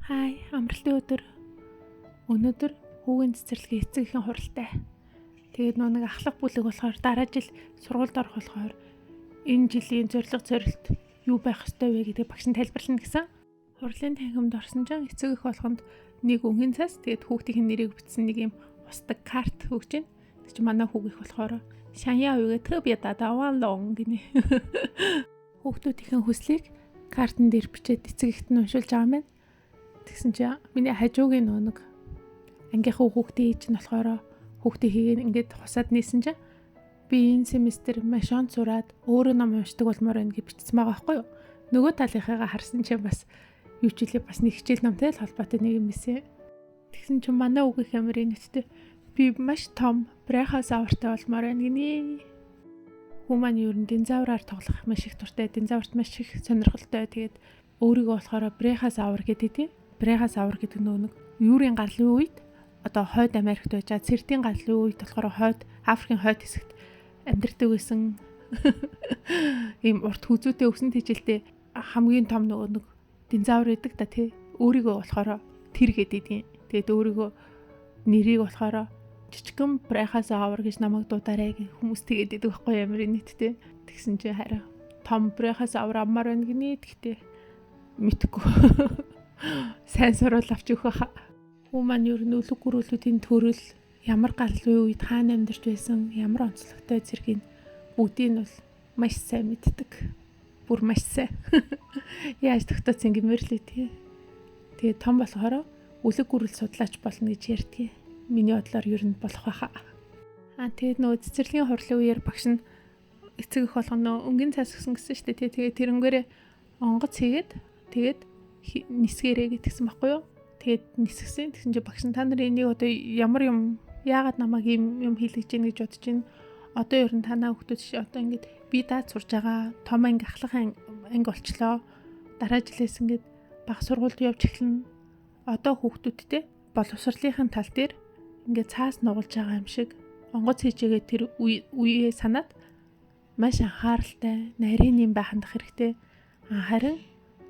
Хай, амралтын өдөр. Өнөөдөр хүүгийн цэцэрлэгийн эцэг эхийн хуралтай. Тэгээд нэг ахлах бүлэг болохоор дараа жил сургуульд орох болохоор энэ жилийн зорилт юу байх ёстой вэ гэдэг багш нь тайлбарлана гэсэн. Хурлын танхимд орсон чинь эцэг эх болгонд нэг өнгийн цас тэгээд хүүхдийн нэрийг бичсэн нэг юм устдаг карт өгч байна. Тэг чи манай хүүг их болохоор шаньяа үгээ төв яда даван лон гинэ. Хүүхдүүдийн хүслийг картан дээр бичээд эцэг эхт нь уншуулж байгаа юм байна. Тэгсэн чи миний хажуугийн нэг ангийнхаа хүүхдийн ээж нь болохоор хүүхдийн хийгээд ингээд хусаад нээсэн чи би энэ семестр машин сураад өөрөө ном уншдаг болмоор байна гэж бичсэн байгаа байхгүй юу? Нөгөө талынхаагаа харсан чи бас юу ч үлээ бас нэг хичээл номтой л холбоотой нэг юм эсэ. Тэгсэн чи манай үгэх амрын нэттэй би маш том брахас авартай болмоор байна гинэ. Хүмүүс юу н динзавраар тоглох маш их дуртай, динзаврт маш их сонирхолтой. Тэгээд өөрийгөө болохоор брахас авар гэдэг тийм. Брахас авар гэдэг нэг юурийн гарлын үед одоо хойд Америкт байж байгаа цэртийн гарлын үед болохоор хойд Африкийн хойд хэсэгт амьдардаг байсан ийм урт хүзүүтэй өсөнт хижилтэй хамгийн том нэг динозавр гэдэг та тий. Өөрийгөө болохоор тэр гэдэг юм. Тэгээд өөрийгөө нэрийг болохоор жижигэн брахас авар гэж намайг дуудаарай гэх хүмүүс тэгээд идэг байхгүй ямар нийттэй. Тэгсэн чи хараа том брахас авар аммаар байна гинэ гэхдээ мэдхгүй. Сайн сурвал авч өгөх хаа. Хүмүүс маань ер нь үлэг гөрүүлүүдийн төрөл ямар галын үед хаана амьдарч байсан, ямар онцлогтой зэргийг бүгдийг нь бол маш сайн мэддэг. Бүр маш сайн. Яаж тогтооцсон гэмээр л тий. Тэгээ том болохоор үлэг гөрүүл судлаач болно гэж ярьдгийг. Миний бодлоор ер нь болох байхаа. Тэгээд нөгөө цэцэрлэгийн хурлын үеэр багш нь эцэг эх болгоно өнгийн цас гисэн шүү дээ тий. Тэгээ тэрнгээрээ онгоц хийгээд тэгээд нисгэрээ гэтгсэн байхгүй юу? Тэгээд нисгсэн. Тэгсэн чи багш нь та нарын энийг одоо ямар юм яагаад намайг юм хийлгэж гин гэж бодож байна. Одоо ер нь танаа хүмүүс чи одоо ингээд би даад сурж байгаа том анги ахлах анги болчлоо. Дараа жилээс ингээд баг сургуульд явж эхэлнэ. Одоо хүүхдүүдтэй боловсролынхын тал дээр ингээд цаас нугалж байгаа юм шиг онгоц хийжээгээ тэр үеэ санаад маш анхааралтай нарийн юм байхандах хэрэгтэй. Харин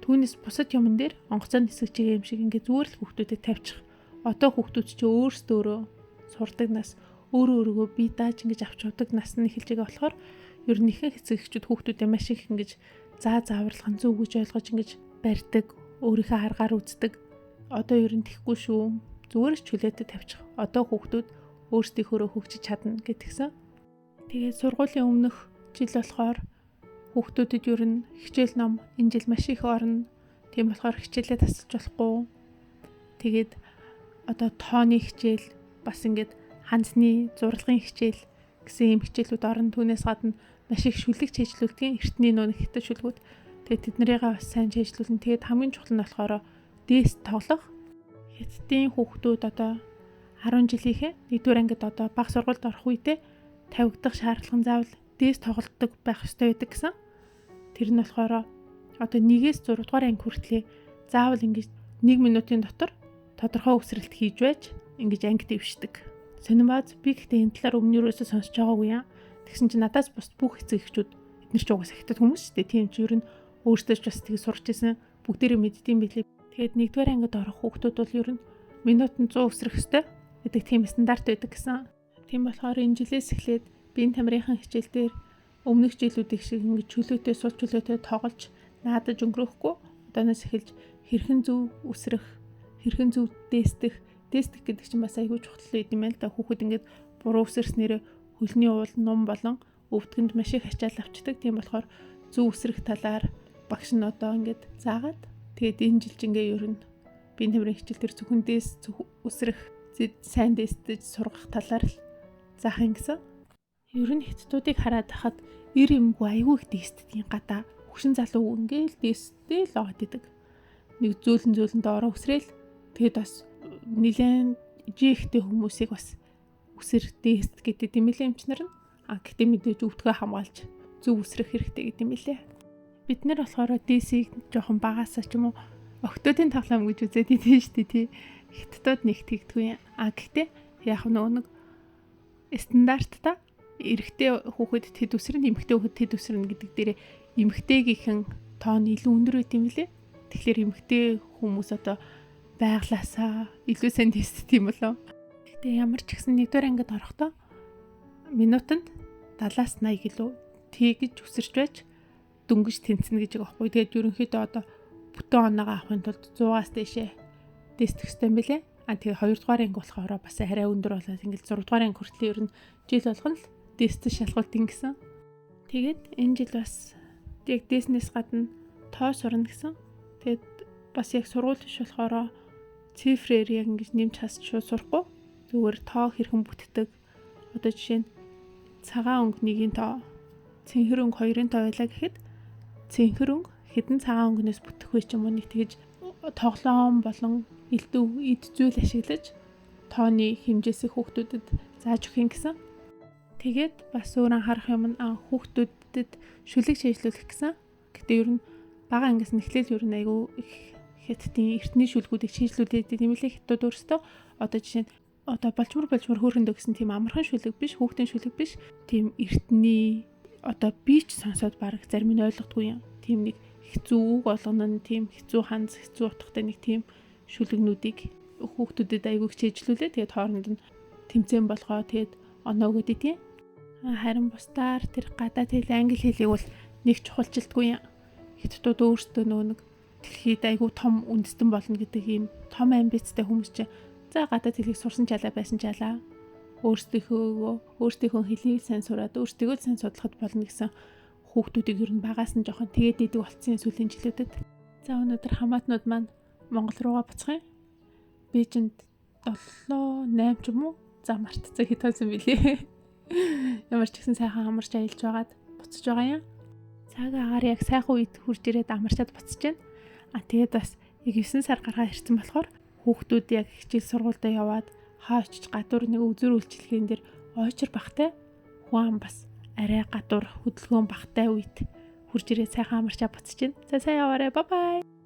түүнээс бусад юмн дээр онгоцоо нисгэж байгаа юм шиг ингээд зүгээр л хүүхдүүдэд тавьчих. Одоо хүүхдүүд чи өөрсдөө сурдаг нас өөрөөгөө бие дааж ингэж авч явдаг нас нь эхэлж байгаа болохоор ер нь ихэнх эцэг эхчүүд хүүхдүүдэд маш их ингэж зааварлах зөв гэж ойлгож ингэж барьдаг, өөрийнхөө аргаар үздэг. Одоо ер нь тэхгүй шүү. Зүгээр ч чөлөөтэй тавьчих. Одоо хүүхдүүд өөрсдийнхөө хөгжиж чадна гэтгсэн. Тэгээд сургуулийн өмнөх жил болохоор хүүхдүүдэд ер нь хичээл ном энэ жил маш их орно. Тийм болохоор хичээлээ тасалж болохгүй. Тэгээд одоо тооны хичээл бас ингээд ханцны зурлагын хичээл гэсэн юм хичээлүүд орно. Түүнээс гадна маш их шүлэгч хийжлүүлдэг эртний нөө хятад шүлгүүд. Тэгээд тэднэрийг бас сайн хийжлүүлнэ. Тэгээд хамгийн чухал нь болохоор дээс тоглох. Хятадын хүүхдүүд одоо 10 жилийнхээ 1-р ангид одоо бага сургуульд орох үедээ тавигдах шаардлага заавал дээс тоглодог байх ёстой байдаг гэсэн. Тэр нь болохоор одоо 1-ээс 6 дугаар анги хүртлэе заавал ингэж 1 минутын дотор тодорхой үсрэлт хийж байж ингэж анги дэвшдэг. Сонирмаз би гэхдээ энэ талаар өмнөөсөө сонсож байгаагүй юм. Тэгсэн чинь надаас бус бүх эцэг эхчүүд эдгээр ч угаас хятад хүмүүс шүү дээ. Тийм ч ер нь өөрсдөө ч бас тийг сурч ирсэн бүгдээрээ мэддэм билээ. Тэгээд 1-р ангид орох хүүхдүүд бол ер нь минутанд 100 үсрэх ёстой гэдэг тийм стандарт байдаг гэсэн. Тийм болохоор энэ жилээс эхлээд биеийн тамирынхан хичээл дээр өмнөх жилүүдийн шиг ингэж чөлөөтэй сул чөлөөтэй тоглож наадаж өнгөрөхгүй одооноос эхэлж хэрхэн зөв үсрэх, хэрхэн зөв дээстэх гэдэг чинь бас айгүй чухал юм байна л да. Хүүхэд ингэж буруу үсэрснээрээ хөлний уул ном болон өвдгөнд маш их ачаал авчдаг. Тийм болохоор зөв үсрэх талаар багш нь одоо ингэж заагаад тэгээд энэ жилжингээ ер нь биеийн тамирын хичээл дээр зөвхөн дээс үсрэх, сайн дээстэж сургах талаар л заах юм гэсэн. Ер нь хятадуудыг хараад хахад эр юмгүй айгүй их дээстдэг гадаа хөгшин залуу ингээл дээстэй л аваад идэг. Нэг зөөлөн доороо үсрээл тэгэд бас нилээн жихтэй хүмүүсийг бас үсэр дээст гэдэг юм лээ эмчнэр нь. Гэхдээ мэдээж өвдгөө хамгаалж зөв үсрэх хэрэгтэй гэдэг юм лээ. Бид нар болохоор дээсийг жоохон багасаа ч юм уу октодын тоглоом гэж үзээд идэв шүү дээ тий. Хятадууд нэг тэгдэггүй. Гэхдээ яг нэг стандарттай эрэгтэй хүүхэд тэд үсрэн, эмэгтэй хүүхэд тэд үсрэн гэдэг дээрээ эмэгтэйгийнхэн тоон илүү өндөр байт юм лээ. Тэгэхээр эмэгтэй хүмүүс одоо байглаасаа илүү сайн тесттэй юм болов. Гэтэ ямар ч гэсэн 1-р ангид орохдоо минутанд 70-80 гэлөө тэгж өсөрч байж дөнгөж тэнцэнэ гэж байгаа байхгүй. Тэгээд ерөнхийдөө одоо бүтэн оноогоо авахын тулд 100-аас дээшээ тест хэвчтэй юм билээ. Тэгээ 2-р анги болохоор бас арай өндөр болоод ингээл 6-р анги хүртэл ер нь жил болгоно л тест шалгуултын гэсэн. Тэгээд энэ жил бас яг дээснээс гадна тоо сурна гэсэн. Тэгээд бас яг сургууль биш болохоор цифрээр яг ингэж нэмж хасч шууд сурахгүй. Зүгээр тоо хэрхэн бүтдэг. Одоо жишээ нь цагаан өнгө 1-ийн тоо, цэнхэр өнгө 2-ын тоо байлаа гэхэд цэнхэр өнгө хэдэн цагаан өнгөнөөс бүтэх вэ ч юм уу нэг тэгэж тоглоом болон элдв эд зүйл ашиглаж тооны хэмжээсээ хүүхдүүдэд зааж өгөх гэсэн. Тэгээд бас өөр анхаарах юм нь хүүхдүүдэд шүлэг шийдлүүлэх гэсэн. Гэтэ ер нь бага ангиас нь эхлээл ер нь айгүй их хятадын эртний шүлгүүдийг шийдлүүлээд нэмэлээ хятад өөрсдөө одоо жишээ нь одоо болчмор хөөрөндөө гэсэн тийм амархан шүлэг биш, хүүхдийн шүлэг биш. Тийм эртний одоо би ч сонсоод баг зарим нь ойлгохгүй юм. Тийм нэг хэцүү үг болгоно нь тийм хэцүү ханц, хэцүү утгатай нэг тийм шүлэгнүүдийг хүүхдүүдэд айгүй хичээжлүүлээ. Тэгээд хооронд нь тэмцээн болгоо. Тэгээд оноо өгöd идэх. Харин бусдаар тэр гадаад хэл англи хэлийг бол нэг чухалчилдаггүй юм. Хятадууд өөрсдөө нэг дэлхийд айгүй том үндэстэн болно гэдэг ийм том амбицтай хүмүүс чинь за гадаад хэлийг сурсан чалаа байсан чалаа. Өөрсдийнхөө хэлийг сайн сураад өөрсдийгөө сайн судлахад болно гэсэн хүүхдүүдийг ер нь багаас нь жоохон тэгээд идэг болцсон сүүлийн жилүүдэд. За өнөөдөр хамаатнууд маань Монгол руугаа буцах юм. Бээжинд 7-8 ч юм уу за мартцаа хэд хонсон билээ. Ямар ч гэсэн сайхан амарч аялж байгаад буцаж байгаа юм. Цаг агаар яг сайхан үед хурж ирээд амарчаад буцаж байна. Тэгээд бас яг 9 сар гаргаа ирсэн болохоор хүүхдүүд яг хичээл сургуультай яваад хаа очиж гадуур нэг үзүр үйлчлэгийн дээр ойчор бахтай хүн бас арай гадуур хөдөлгөөн бахтай үед хурж ирээд сайхан амарчаа буцаж байна. За сайн яваарай. Бай бай.